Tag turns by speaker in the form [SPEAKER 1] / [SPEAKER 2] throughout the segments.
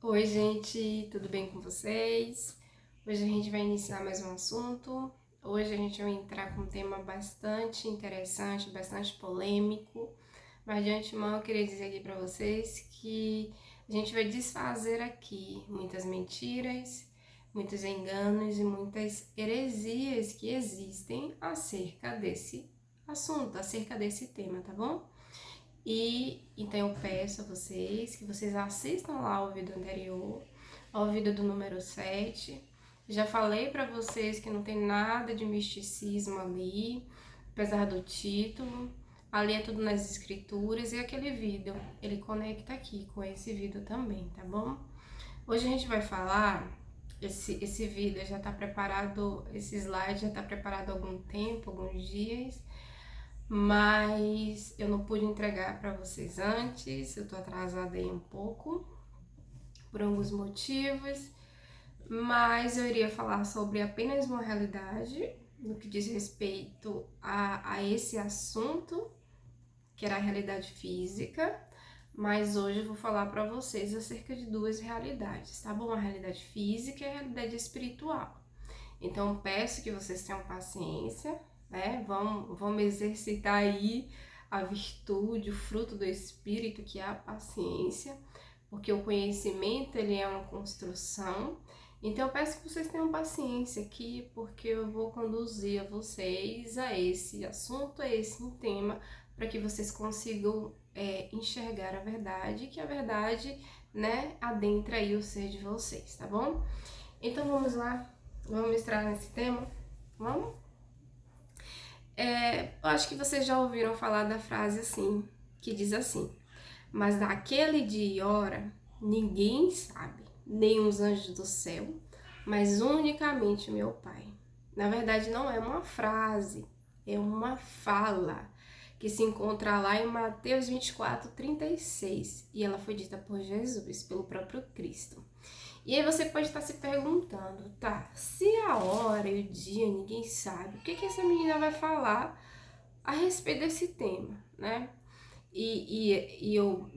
[SPEAKER 1] Oi, gente, tudo bem com vocês? Hoje a gente vai iniciar mais um assunto. Hoje a gente vai entrar com um tema bastante interessante, bastante polêmico. Mas de antemão eu queria dizer aqui para vocês que a gente vai desfazer aqui muitas mentiras, muitos enganos e muitas heresias que existem acerca desse assunto, acerca desse tema, tá bom? E então eu peço a vocês que vocês assistam lá o vídeo anterior, ao vídeo do número 7. Já falei para vocês que não tem nada de misticismo ali, apesar do título. Ali é tudo nas escrituras e aquele vídeo, ele conecta aqui com esse vídeo também, tá bom? Hoje a gente vai falar, esse vídeo já tá preparado, esse slide já tá preparado há algum tempo, alguns dias, mas eu não pude entregar para vocês antes, eu tô atrasada aí um pouco, por alguns motivos, mas eu iria falar sobre apenas uma realidade, no que diz respeito a esse assunto, que era a realidade física, mas hoje eu vou falar para vocês acerca de duas realidades, tá bom? A realidade física e a realidade espiritual. Então peço que vocês tenham paciência, né? Vamos exercitar aí a virtude, o fruto do Espírito, que é a paciência, porque o conhecimento ele é uma construção. Então eu peço que vocês tenham paciência aqui, porque eu vou conduzir a vocês a esse assunto, a esse tema, para que vocês consigam enxergar a verdade, que a verdade, né, adentra aí o ser de vocês, tá bom? Então vamos lá. Vamos entrar nesse tema? Vamos? Eu acho que vocês já ouviram falar da frase assim, que diz assim: mas daquele dia e hora ninguém sabe, nem os anjos do céu, mas unicamente meu Pai. Na verdade, não é uma frase, é uma fala que se encontra lá em Mateus 24:36 e ela foi dita por Jesus, pelo próprio Cristo. E aí você pode estar se perguntando, tá, se a hora e o dia ninguém sabe, o que essa menina vai falar a respeito desse tema, né? E, e, e eu,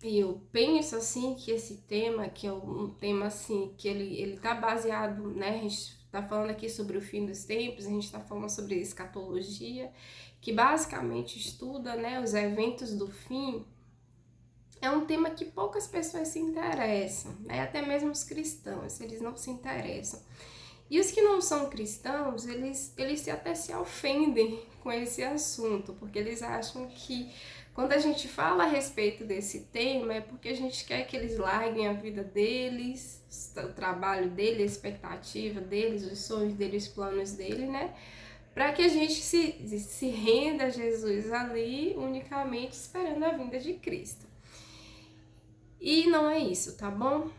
[SPEAKER 1] eu penso assim que esse tema, que é um tema assim, que ele tá baseado, né? A gente tá falando aqui sobre o fim dos tempos, a gente tá falando sobre escatologia, que basicamente estuda, né, os eventos do fim. É um tema que poucas pessoas se interessam, né? Até mesmo os cristãos, eles não se interessam. E os que não são cristãos, eles até se ofendem com esse assunto, porque eles acham que quando a gente fala a respeito desse tema é porque a gente quer que eles larguem a vida deles, o trabalho deles, a expectativa deles, os sonhos deles, os planos deles, né? Para que a gente se renda a Jesus ali unicamente esperando a vinda de Cristo. E não é isso, tá bom?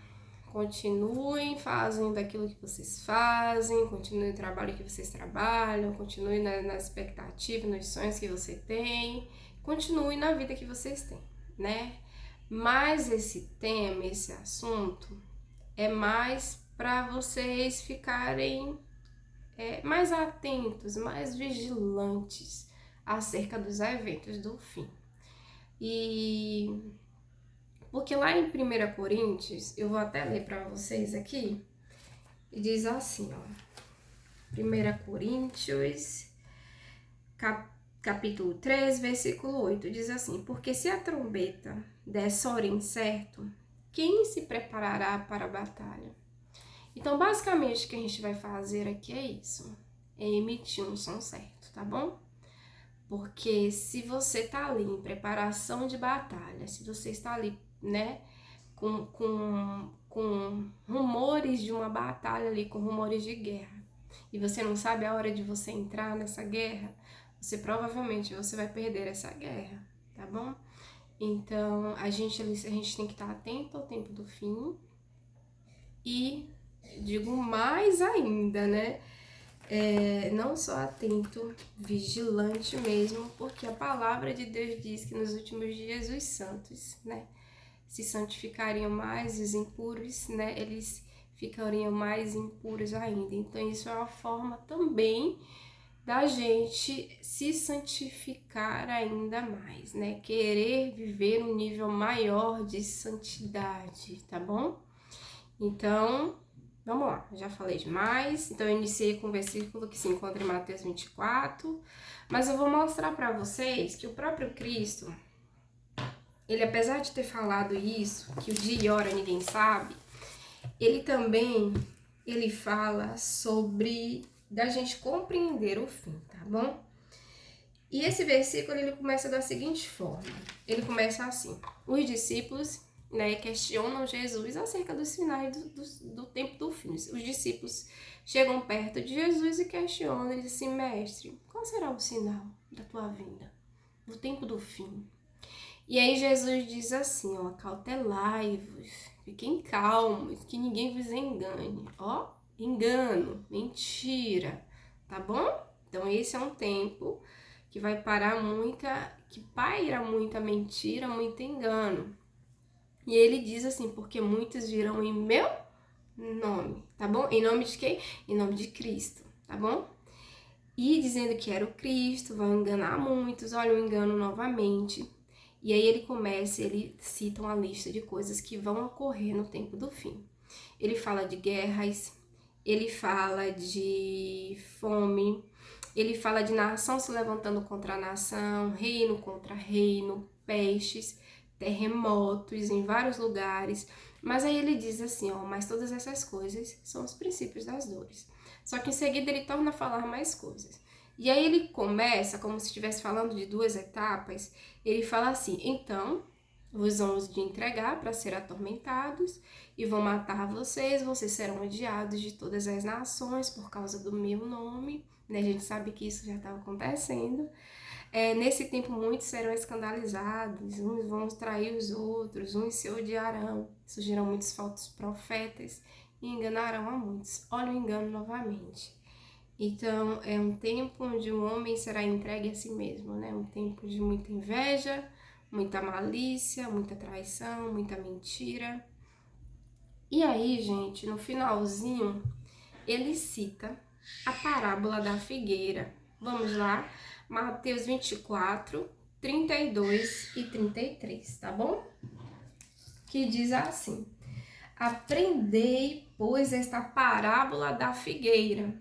[SPEAKER 1] Continuem fazendo aquilo que vocês fazem, continuem o trabalho que vocês trabalham, continuem na expectativa, nos sonhos que você tem, continuem na vida que vocês têm, né? Mas esse tema, esse assunto, é mais para vocês ficarem mais atentos, mais vigilantes acerca dos eventos do fim. E porque lá em 1 Coríntios, eu vou até ler para vocês aqui, e diz assim, ó, 1 Coríntios, capítulo 3, versículo 8, diz assim: porque se a trombeta der hora incerto, quem se preparará para a batalha? Então, basicamente, o que a gente vai fazer aqui é isso, é emitir um som certo, tá bom? Porque se você tá ali em preparação de batalha, se você está ali, né, com rumores de uma batalha ali, com rumores de guerra, e você não sabe a hora de você entrar nessa guerra, você provavelmente você vai perder essa guerra, tá bom? Então a gente tem que estar atento ao tempo do fim e digo mais ainda, né? Não só atento, vigilante mesmo, porque a palavra de Deus diz que nos últimos dias os santos, né, se santificariam mais, os impuros, né, eles ficariam mais impuros ainda. Então isso é uma forma também da gente se santificar ainda mais, né? Querer viver um nível maior de santidade, tá bom? Então, vamos lá, já falei demais. Então, eu iniciei com o versículo que se encontra em Mateus 24, mas eu vou mostrar para vocês que o próprio Cristo, ele, apesar de ter falado isso, que o dia e hora ninguém sabe, ele também, ele fala sobre da gente compreender o fim, tá bom? E esse versículo, ele começa da seguinte forma, ele começa assim: os discípulos, né, questionam Jesus acerca dos sinais do tempo do fim. Os discípulos chegam perto de Jesus e questionam, ele diz assim: mestre, qual será o sinal da tua vinda, do tempo do fim? E aí Jesus diz assim, ó: acautelai-vos, fiquem calmos, que ninguém vos engane. Ó, engano, mentira, tá bom? Então esse é um tempo que vai parar que paira muita mentira, muito engano. E ele diz assim, porque muitos virão em meu nome, tá bom? Em nome de quem? Em nome de Cristo, tá bom? E dizendo que era o Cristo, vão enganar muitos, olha o engano novamente. E aí ele cita uma lista de coisas que vão ocorrer no tempo do fim. Ele fala de guerras, ele fala de fome, ele fala de nação se levantando contra a nação, reino contra reino, pestes, terremotos em vários lugares. Mas aí ele diz assim, ó, mas todas essas coisas são os princípios das dores. Só que em seguida ele torna a falar mais coisas. E aí ele começa, como se estivesse falando de duas etapas, ele fala assim, então, vos vão de entregar para ser atormentados e vão matar vocês serão odiados de todas as nações por causa do meu nome, né? A gente sabe que isso já estava acontecendo. Nesse tempo muitos serão escandalizados, uns vão trair os outros, uns se odiarão, surgirão muitos falsos profetas e enganarão a muitos. Olha o engano novamente. Então, é um tempo onde o homem será entregue a si mesmo, né? Um tempo de muita inveja, muita malícia, muita traição, muita mentira. E aí, gente, no finalzinho, ele cita a parábola da figueira. Vamos lá? Mateus 24, 32 e 33, tá bom? Que diz assim: aprendei, pois, esta parábola da figueira.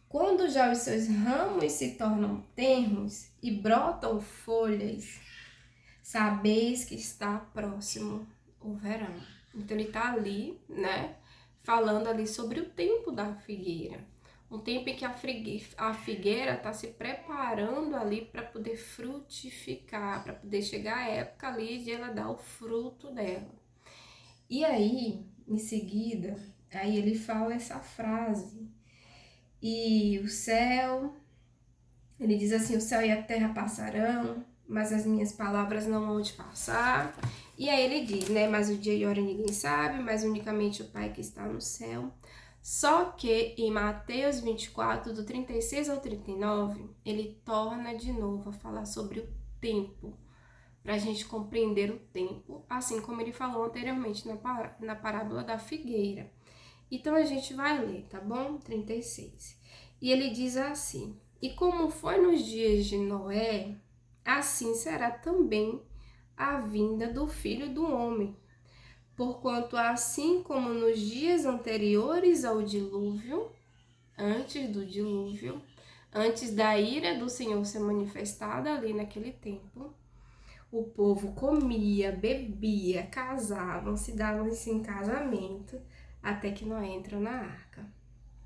[SPEAKER 1] Quando já os seus ramos se tornam tenros e brotam folhas, sabeis que está próximo o verão. Então ele está ali, né, falando ali sobre o tempo da figueira. Um tempo em que a figueira está se preparando ali para poder frutificar, para poder chegar a época ali de ela dar o fruto dela. E aí, em seguida, aí ele fala essa frase: e o céu, ele diz assim, o céu e a terra passarão, mas as minhas palavras não vão te passar. E aí ele diz, né, mas o dia e a hora ninguém sabe, mas unicamente o Pai que está no céu. Só que em Mateus 24, do 36 ao 39, ele torna de novo a falar sobre o tempo, para a gente compreender o tempo, assim como ele falou anteriormente na parábola da figueira. Então a gente vai ler, tá bom? 36. E ele diz assim: e como foi nos dias de Noé, assim será também a vinda do Filho do Homem. Porquanto assim como nos dias anteriores ao dilúvio, antes do dilúvio, antes da ira do Senhor ser manifestada ali naquele tempo, o povo comia, bebia, casavam, se davam-se em casamento, até que Noé entrou na arca.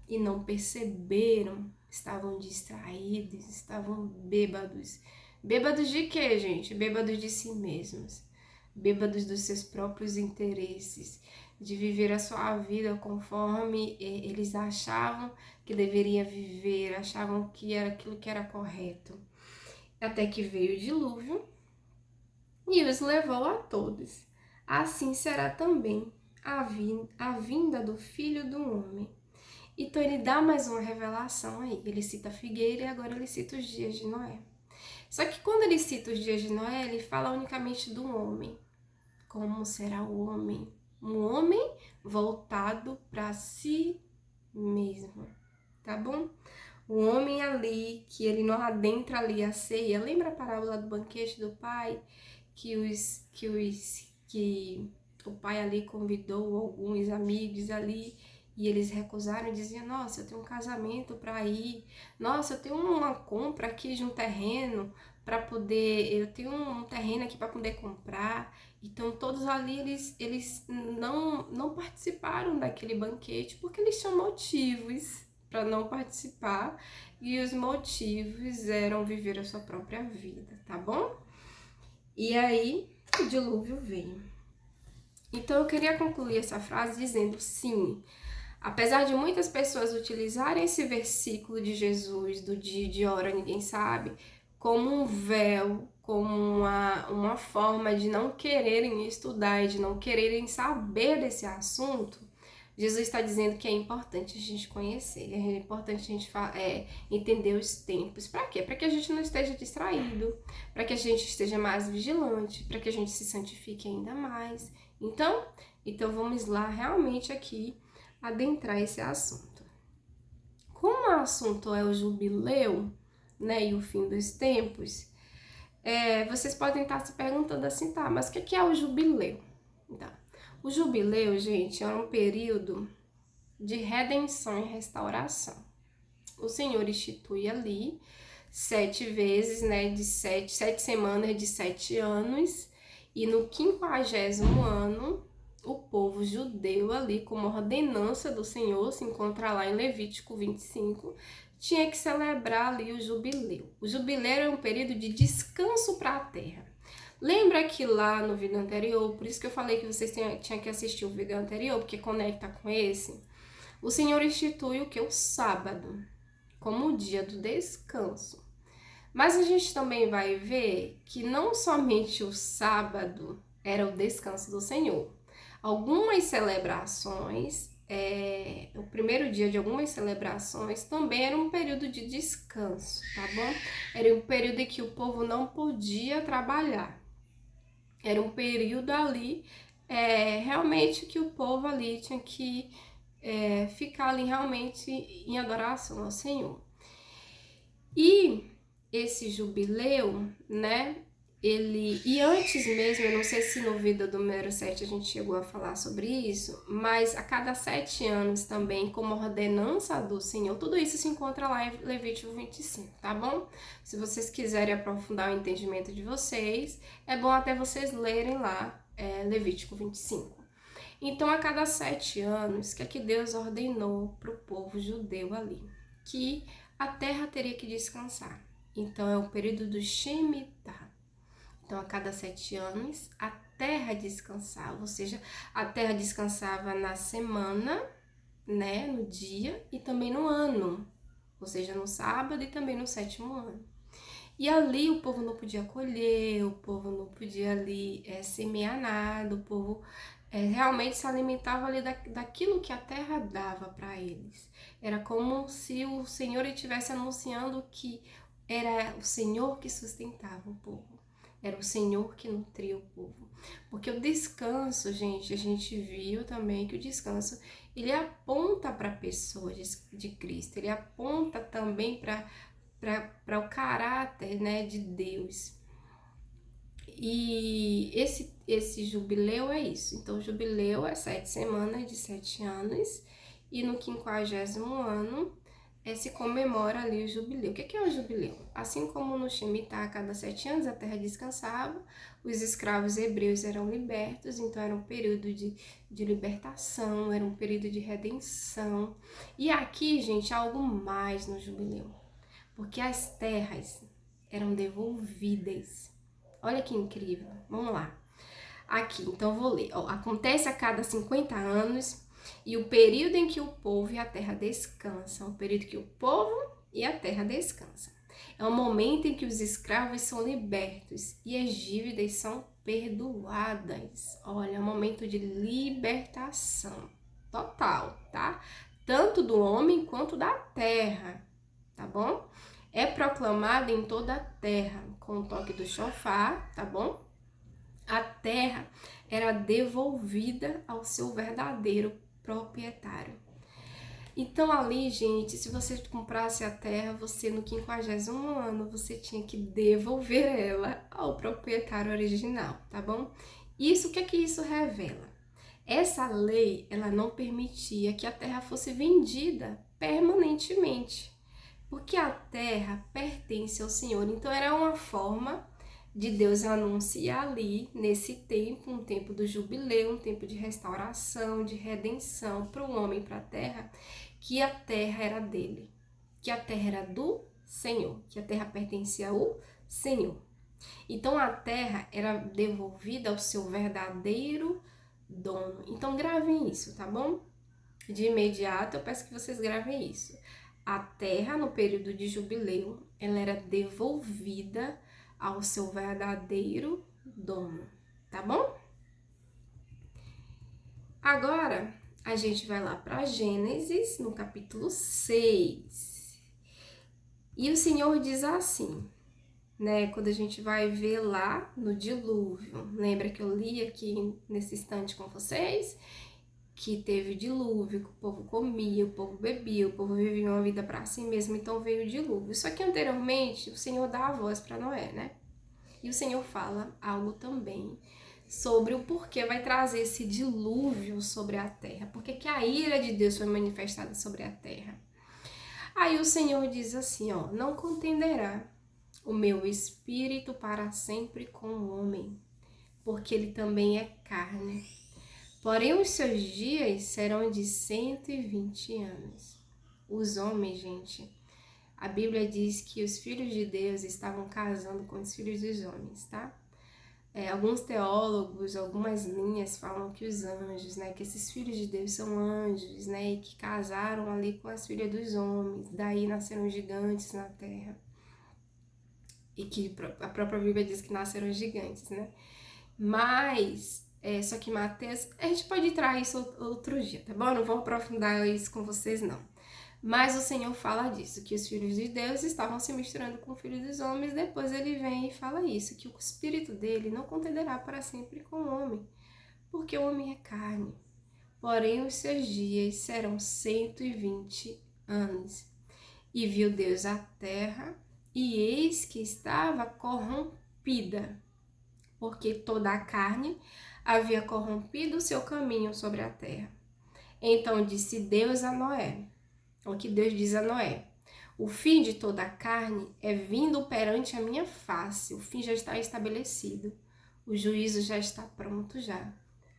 [SPEAKER 1] E não perceberam, estavam distraídos, estavam bêbados. Bêbados de quê, gente? Bêbados de si mesmos. Bêbados dos seus próprios interesses, de viver a sua vida conforme eles achavam que deveria viver, achavam que era aquilo que era correto. Até que veio o dilúvio e os levou a todos. Assim será também a vinda do Filho do Homem. Então ele dá mais uma revelação aí. Ele cita a figueira e agora ele cita os dias de Noé. Só que quando ele cita os dias de Noé, ele fala unicamente do homem. Como será o homem? Um homem voltado para si mesmo. tá bom? O homem ali, que ele não adentra ali a ceia. Lembra a parábola do banquete do pai? Que o pai ali convidou alguns amigos ali e eles recusaram e diziam: nossa, eu tenho um casamento para ir, nossa, eu tenho uma compra aqui de um terreno para poder, eu tenho um terreno aqui para poder comprar. Então todos ali eles não participaram daquele banquete porque eles tinham motivos para não participar, e os motivos eram viver a sua própria vida, tá bom? E aí o dilúvio veio. Então eu queria concluir essa frase dizendo: sim, apesar de muitas pessoas utilizarem esse versículo de Jesus, do dia de hora ninguém sabe, como um véu, como uma forma de não quererem estudar e de não quererem saber desse assunto, Jesus está dizendo que é importante a gente conhecer, é importante a gente entender os tempos. Para quê? Para que a gente não esteja distraído, para que a gente esteja mais vigilante, para que a gente se santifique ainda mais. Então vamos lá realmente aqui adentrar esse assunto. Como o assunto é o jubileu, né, e o fim dos tempos, vocês podem estar se perguntando assim, tá, mas o que é o jubileu? Então, o jubileu, gente, é um período de redenção e restauração. O Senhor institui ali 7 vezes, né, de 7 semanas de 7 anos, e no 50º ano, o povo judeu ali, como ordenança do Senhor, se encontra lá em Levítico 25, tinha que celebrar ali o jubileu. O jubileu é um período de descanso para a terra. Lembra que lá no vídeo anterior, por isso que eu falei que vocês tinham que assistir o vídeo anterior, porque conecta com esse, o Senhor institui o que? O sábado, como o dia do descanso. Mas a gente também vai ver que não somente o sábado era o descanso do Senhor. Algumas celebrações, o primeiro dia de algumas celebrações também era um período de descanso, tá bom? Era um período em que o povo não podia trabalhar. Era um período ali, realmente que o povo ali tinha que ficar ali realmente em adoração ao Senhor. E esse jubileu, né, e antes mesmo, eu não sei se no vídeo do número 7 a gente chegou a falar sobre isso, mas a cada 7 anos também, como ordenança do Senhor, tudo isso se encontra lá em Levítico 25, tá bom? Se vocês quiserem aprofundar o entendimento de vocês, é bom até vocês lerem lá Levítico 25. Então, a cada 7 anos, o que é que Deus ordenou para o povo judeu ali? Que a terra teria que descansar. Então, é o período do Shemitah. Então, a cada 7 anos, a terra descansava, ou seja, a terra descansava na semana, né, no dia, e também no ano, ou seja, no sábado e também no 7º ano. E ali o povo não podia colher, o povo não podia ali semear nada, o povo realmente se alimentava ali daquilo que a terra dava para eles. Era como se o Senhor estivesse anunciando que era o Senhor que sustentava o povo. Era o Senhor que nutria o povo. Porque o descanso, gente, a gente viu também que o descanso, ele aponta para a pessoa de Cristo. Ele aponta também para o caráter, né, de Deus. E esse jubileu é isso. Então, o jubileu é 7 semanas de 7 anos. E no 50º ano se comemora ali o jubileu. O que é o jubileu? Assim como no Shemitah, a cada 7 anos a terra descansava, os escravos hebreus eram libertos, então era um período de libertação, era um período de redenção. E aqui, gente, há algo mais no jubileu, porque as terras eram devolvidas. Olha que incrível, vamos lá. Aqui, então vou ler. Acontece a cada 50 anos... E o período em que o povo e a terra descansam, o período que o povo e a terra descansam. É o momento em que os escravos são libertos e as dívidas são perdoadas. Olha, é um momento de libertação total, tá? Tanto do homem quanto da terra, tá bom? É proclamado em toda a terra com o toque do chofar, tá bom? A terra era devolvida ao seu verdadeiro proprietário. Então ali, gente, se você comprasse a terra, você no 50º ano, você tinha que devolver ela ao proprietário original, tá bom? Isso, o que é que isso revela? Essa lei, ela não permitia que a terra fosse vendida permanentemente, porque a terra pertence ao Senhor. Então era uma forma de Deus anunciar ali, nesse tempo, um tempo do jubileu, um tempo de restauração, de redenção para o homem, para a terra, que a terra era dele, que a terra era do Senhor, que a terra pertencia ao Senhor. Então a terra era devolvida ao seu verdadeiro dono. Então gravem isso, tá bom? De imediato eu peço que vocês gravem isso. A terra, no período de jubileu, ela era devolvida ao seu verdadeiro dono, tá bom? Agora, a gente vai lá para Gênesis, no capítulo 6. E o Senhor diz assim, né? Quando a gente vai ver lá no dilúvio. Lembra que eu li aqui nesse instante com vocês? Que teve dilúvio, que o povo comia, o povo bebia, o povo vivia uma vida para si mesmo, então veio o dilúvio. Só que anteriormente o Senhor dá a voz para Noé, né? E o Senhor fala algo também sobre o porquê vai trazer esse dilúvio sobre a terra, porque que a ira de Deus foi manifestada sobre a terra. Aí o Senhor diz assim, ó, não contenderá o meu espírito para sempre com o homem, porque ele também é carne. Porém, os seus dias serão de 120 anos. Os homens, gente, a Bíblia diz que os filhos de Deus estavam casando com os filhos dos homens, tá? Alguns teólogos, algumas linhas falam que os anjos, né, que esses filhos de Deus são anjos, né, e que casaram ali com as filhas dos homens, daí nasceram gigantes na terra. E que a própria Bíblia diz que nasceram gigantes, né? Mas, só que Mateus, a gente pode entrar isso outro dia, tá bom? Não vou aprofundar isso com vocês, não. Mas o Senhor fala disso, que os filhos de Deus estavam se misturando com os filhos dos homens, depois ele vem e fala isso, que o espírito dele não contenderá para sempre com o homem, porque o homem é carne. Porém, os seus dias serão 120 anos. E viu Deus a terra, e eis que estava corrompida, porque toda a carne havia corrompido o seu caminho sobre a terra. Então disse Deus a Noé, o que Deus diz a Noé, o fim de toda a carne é vindo perante a minha face, o fim já está estabelecido, o juízo já está pronto já.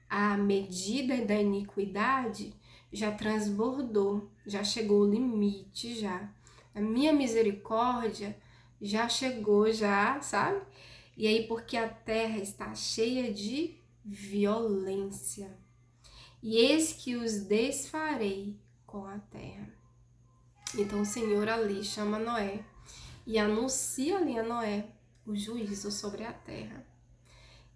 [SPEAKER 1] A medida da iniquidade já transbordou, já chegou o limite já. A minha misericórdia já chegou já, sabe? E aí, porque a terra está cheia de violência. E eis que os desfarei com a terra. Então o Senhor ali chama Noé e anuncia ali a Noé o juízo sobre a terra.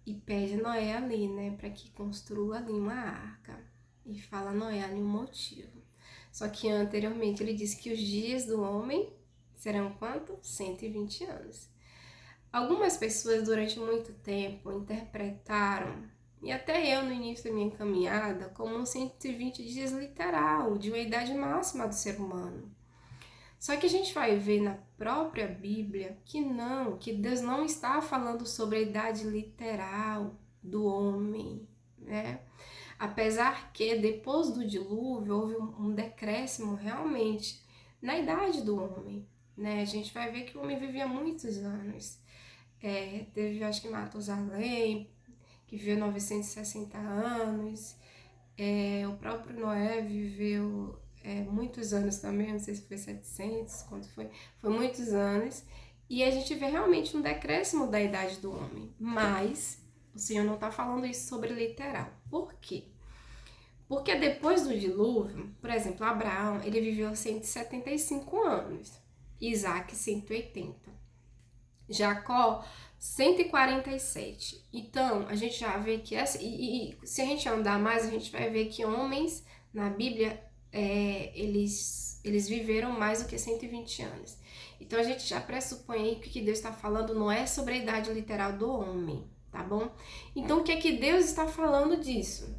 [SPEAKER 1] E pede Noé ali, né, para que construa ali uma arca. E fala a Noé ali um motivo. Só que anteriormente ele disse que os dias do homem serão quanto? 120 anos. Algumas pessoas durante muito tempo interpretaram, e até eu no início da minha caminhada, como um 120 dias literal, de uma idade máxima do ser humano. Só que a gente vai ver na própria Bíblia que não, que Deus não está falando sobre a idade literal do homem, né? Apesar que depois do dilúvio houve um decréscimo realmente na idade do homem, né? A gente vai ver que o homem vivia muitos anos. Teve, acho que Matusalém, que viveu 960 anos. O próprio Noé viveu muitos anos também, não sei se foi 700, quanto foi. Foi muitos anos. E a gente vê realmente um decréscimo da idade do homem. Mas o Senhor não está falando isso sobre literal. Por quê? Porque depois do dilúvio, por exemplo, Abraão, ele viveu 175 anos. Isaac, 180. Jacó, 147. Então, a gente já vê que se a gente andar mais, a gente vai ver que homens na Bíblia, eles viveram mais do que 120 anos. Então, a gente já pressupõe aí que o que Deus está falando não é sobre a idade literal do homem, tá bom? Então, o que é que Deus está falando disso?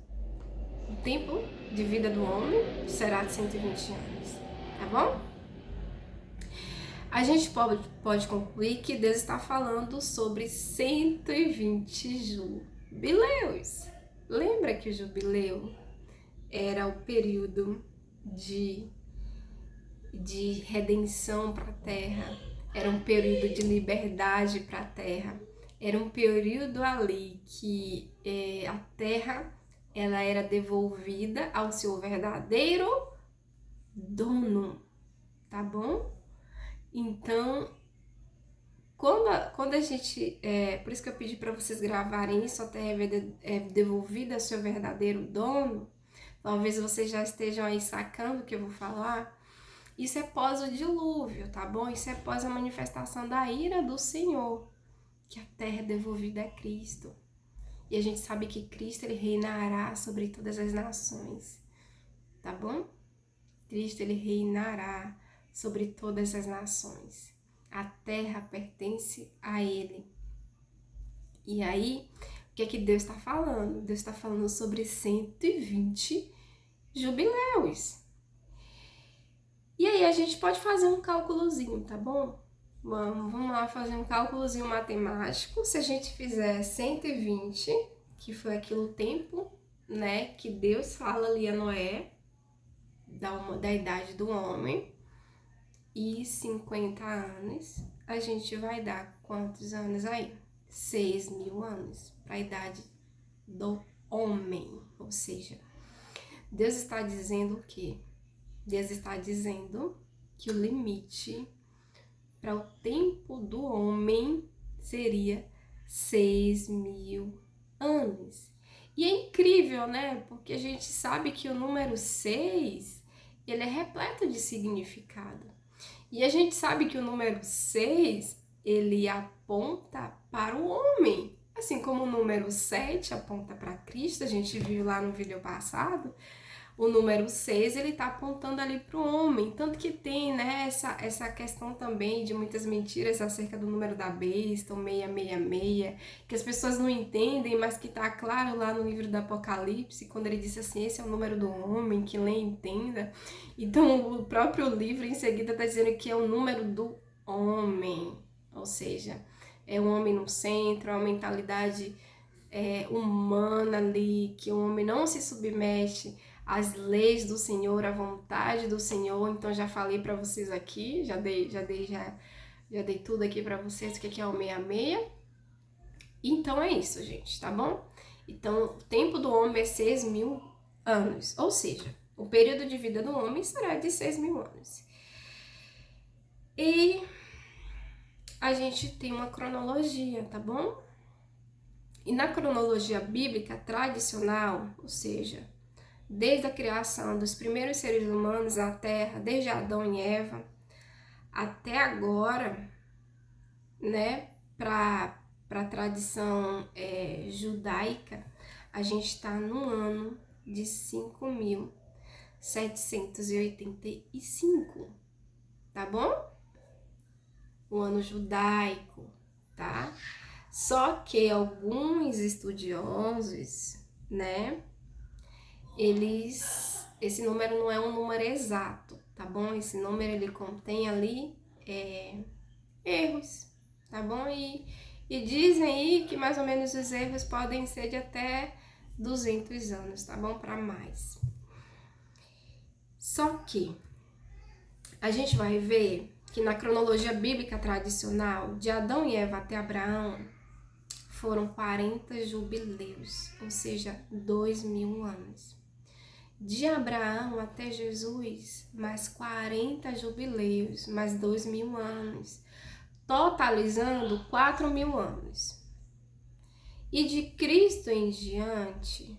[SPEAKER 1] O tempo de vida do homem será de 120 anos, tá bom? A gente pode concluir que Deus está falando sobre 120 jubileus. Lembra que o jubileu era o período de redenção para a terra, era um período de liberdade para a terra, era um período ali que a terra ela era devolvida ao seu verdadeiro dono, tá bom? Então, quando a gente, por isso que eu pedi para vocês gravarem isso, a terra é devolvida ao seu verdadeiro dono, talvez vocês já estejam aí sacando o que eu vou falar. Isso é pós o dilúvio, tá bom? Isso é pós a manifestação da ira do Senhor, que a terra é devolvida a Cristo. E a gente sabe que Cristo ele reinará sobre todas as nações, tá bom? Cristo ele reinará sobre todas as nações. A terra pertence a ele. E aí, o que é que Deus está falando? Deus está falando sobre 120 jubileus. E aí a gente pode fazer um cálculozinho, tá bom? Vamos lá fazer um cálculozinho matemático. Se a gente fizer 120, que foi aquele tempo, né, que Deus fala ali a Noé, da idade do homem, e 50 anos, a gente vai dar quantos anos aí? 6.000 anos para a idade do homem. Ou seja, Deus está dizendo o quê? Deus está dizendo que o limite para o tempo do homem seria 6.000 anos. E é incrível, né? Porque a gente sabe que o número 6, ele é repleto de significado. E a gente sabe que o número 6, ele aponta para o homem. Assim como o número 7 aponta para Cristo, a gente viu lá no vídeo passado, o número 6, ele tá apontando ali para o homem. Tanto que tem, né, essa questão também de muitas mentiras acerca do número da besta, o 666, que as pessoas não entendem, mas que tá claro lá no livro do Apocalipse, quando ele disse assim, esse é o número do homem, que lê e entenda. Então, o próprio livro, em seguida, tá dizendo que é o número do homem. Ou seja, é o homem no centro, é uma mentalidade humana ali, que o homem não se submete as leis do Senhor, a vontade do Senhor. Então já falei para vocês aqui, já dei tudo aqui para vocês o que é o 66. Então é isso, gente, tá bom? Então o tempo do homem é 6.000 anos, ou seja, o período de vida do homem será de 6.000 anos. E a gente tem uma cronologia, tá bom? E na cronologia bíblica tradicional, ou seja, desde a criação dos primeiros seres humanos na Terra, desde Adão e Eva, até agora, né, para a tradição judaica, a gente está no ano de 5.785, tá bom? O ano judaico, tá? Só que alguns estudiosos, né, esse número não é um número exato, tá bom? Esse número ele contém ali erros, tá bom? E dizem aí que mais ou menos os erros podem ser de até 200 anos, tá bom? Para mais. Só que a gente vai ver que na cronologia bíblica tradicional, de Adão e Eva até Abraão, foram 40 jubileus, ou seja, 2.000 anos. De Abraão até Jesus, mais 40 jubileus, mais 2.000 anos, totalizando 4.000 anos. E de Cristo em diante,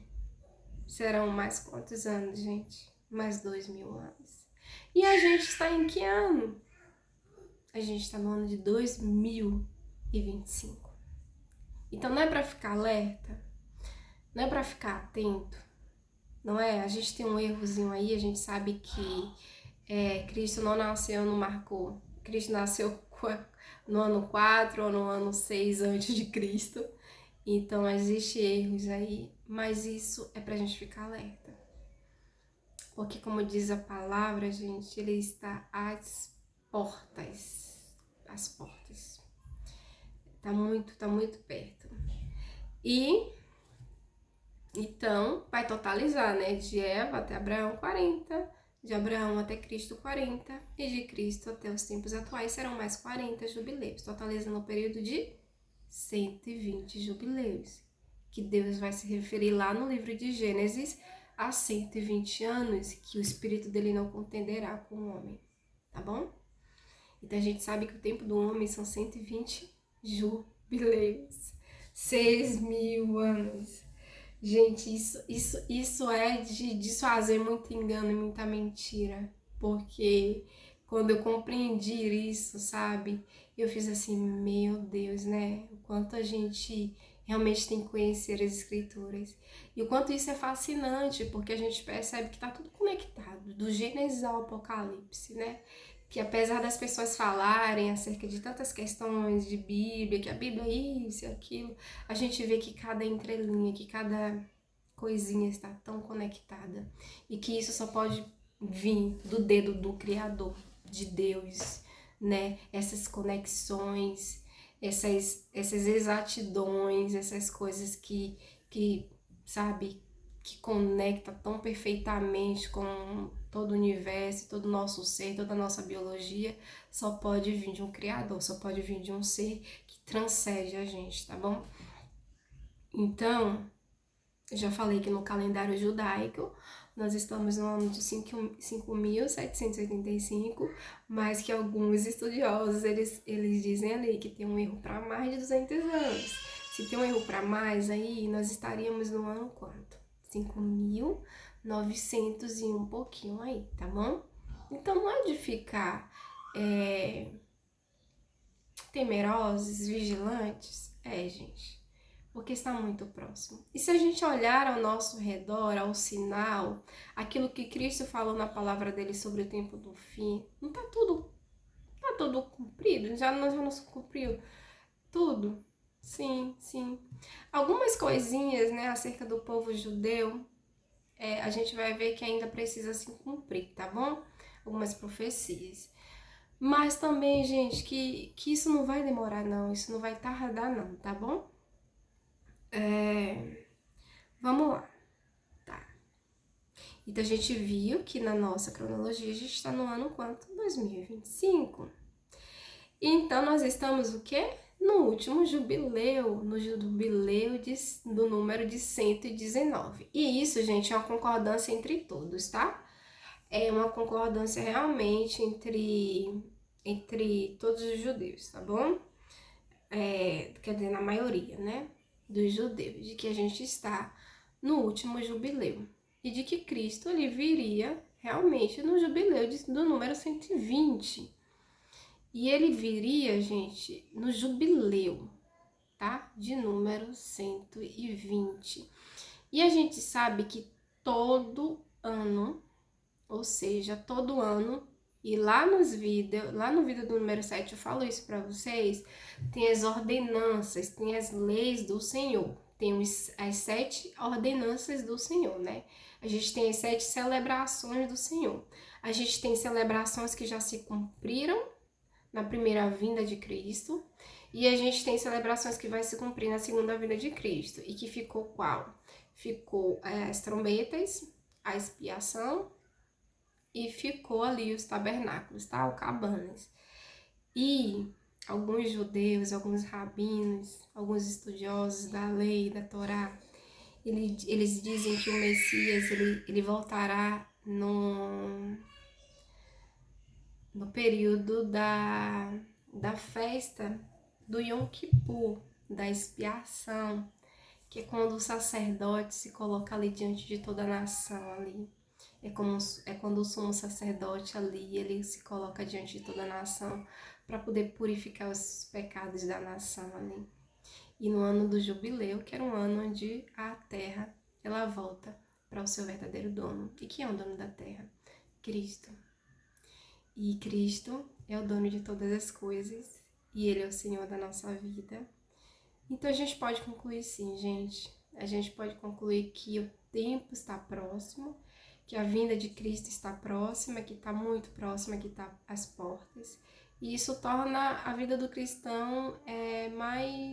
[SPEAKER 1] serão mais quantos anos, gente? Mais 2.000 anos. E a gente está em que ano? A gente está no ano de 2025. Então não é para ficar alerta, não é para ficar atento, não é? A gente tem um errozinho aí, a gente sabe que Cristo não nasceu, não marcou. Cristo nasceu no ano 4 ou no ano 6 antes de Cristo. Então existem erros aí, mas isso é pra gente ficar alerta, Porque, como diz a palavra, gente, ele está às portas. Às portas. Tá muito perto. E, então, vai totalizar, né? De Eva até Abraão, 40. De Abraão até Cristo, 40. E de Cristo até os tempos atuais serão mais 40 jubileus. Totalizando o período de 120 jubileus. Que Deus vai se referir lá no livro de Gênesis há 120 anos que o espírito dele não contenderá com o homem, tá bom? Então a gente sabe que o tempo do homem são 120 jubileus, 6.000 anos. Gente, isso é de desfazer muito engano e muita mentira, porque quando eu compreendi isso, sabe, eu fiz assim, meu Deus, né, o quanto a gente realmente tem que conhecer as escrituras, e o quanto isso é fascinante, porque a gente percebe que tá tudo conectado, do Gênesis ao Apocalipse, né, que apesar das pessoas falarem acerca de tantas questões de Bíblia, que a Bíblia é isso e aquilo, a gente vê que cada entrelinha, que cada coisinha está tão conectada e que isso só pode vir do dedo do Criador, de Deus, né? Essas conexões, essas exatidões, essas coisas que sabe, que conecta tão perfeitamente com todo o universo, todo o nosso ser, toda a nossa biologia, só pode vir de um Criador, só pode vir de um ser que transcende a gente, tá bom? Então, eu já falei que no calendário judaico nós estamos no ano de 5.785, mas que alguns estudiosos eles dizem ali que tem um erro para mais de 200 anos. Se tem um erro para mais aí, nós estaríamos no ano quanto? 5.900 e um pouquinho aí, tá bom? Então não é de ficar temerosos, vigilantes, gente, porque está muito próximo. E se a gente olhar ao nosso redor, ao sinal, aquilo que Cristo falou na palavra dele sobre o tempo do fim, não tá tudo cumprido? Já não se cumpriu tudo? Sim, sim. Algumas coisinhas, né, acerca do povo judeu, a gente vai ver que ainda precisa se cumprir, tá bom? Algumas profecias. Mas também, gente, que isso não vai demorar, não. Isso não vai tardar, não, tá bom? Vamos lá. Tá. Então, a gente viu que na nossa cronologia a gente está no ano quanto? 2025. Então, nós estamos o quê? No último jubileu, no jubileu do número de 119. E isso, gente, é uma concordância entre todos, tá? É uma concordância realmente entre todos os judeus, tá bom? Quer dizer, na maioria, né? Dos judeus, de que a gente está no último jubileu. E de que Cristo ele viria realmente no jubileu do número 120. E ele viria, gente, no jubileu, tá? De número 120. E a gente sabe que todo ano, ou seja, todo ano, e lá no vídeo do número 7 eu falo isso para vocês, tem as ordenanças, tem as leis do Senhor, tem as 7 ordenanças do Senhor, né? A gente tem as 7 celebrações do Senhor. A gente tem celebrações que já se cumpriram na primeira vinda de Cristo, e a gente tem celebrações que vai se cumprir na segunda vinda de Cristo. E que ficou qual? Ficou as trombetas, a expiação, e ficou ali os tabernáculos, tá? O cabanas. E alguns judeus, alguns rabinos, alguns estudiosos da lei, da Torá, eles dizem que o Messias ele voltará no período da festa do Yom Kippur, da expiação, que é quando o sacerdote se coloca ali diante de toda a nação ali. É quando o sumo sacerdote ali, ele se coloca diante de toda a nação para poder purificar os pecados da nação ali. E no ano do jubileu, que era um ano onde a terra, ela volta para o seu verdadeiro dono. E quem é o dono da terra? Cristo. E Cristo é o dono de todas as coisas, e Ele é o Senhor da nossa vida. Então a gente pode concluir sim, gente. A gente pode concluir que o tempo está próximo, que a vinda de Cristo está próxima, que está muito próxima, que está às portas. E isso torna a vida do cristão mais